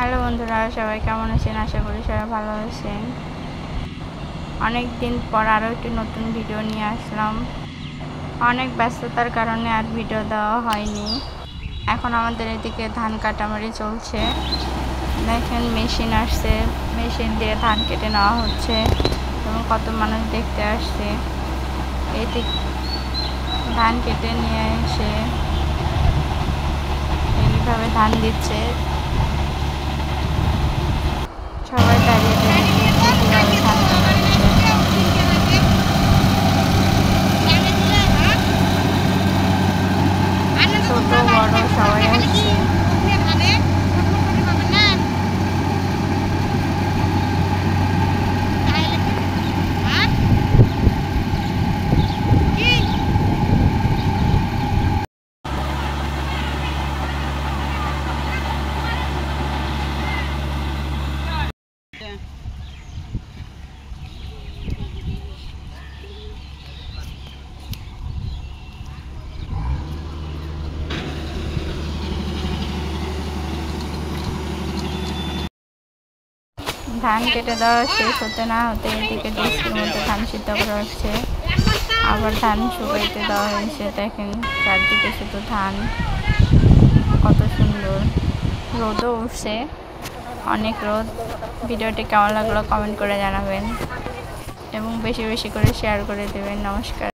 Hello বন্ধুরা, সবাই কেমন আছেন? আশা করি সবাই ভালো আছেন। অনেক দিন পর আরও একটি নতুন ভিডিও নিয়ে আসলাম। অনেক ব্যস্ততার কারণে আর ভিডিও দেওয়া হয়নি। এখন আমাদের এদিকে ধান কাটামারি চলছে। দেখেন মেশিন আসছে, মেশিন দিয়ে ধান কেটে নেওয়া হচ্ছে এবং কত মানুষ দেখতে আসছে। এদিক ধান কেটে নিয়ে এসে এইভাবে ধান দিচ্ছে। সবাই দাঁড়িয়ে দাঁড়িয়ে কীভাবে ধান কাটা হচ্ছে। ছোট বড় সবাই আসছে। ধান কেটে দেওয়া শেষ হতে না হতে এদিকে ডেস্কের মধ্যে ধান সিদ্ধ করা হচ্ছে। আবার ধান শুকাইতে দেওয়া হয়েছে। দেখেন চারদিকে শুধু ধান, কত সুন্দর। রোদও উঠছে, অনেক রোদ। ভিডিওটি কেমন লাগলো কমেন্ট করে জানাবেন এবং বেশি বেশি করে শেয়ার করে দেবেন। নমস্কার।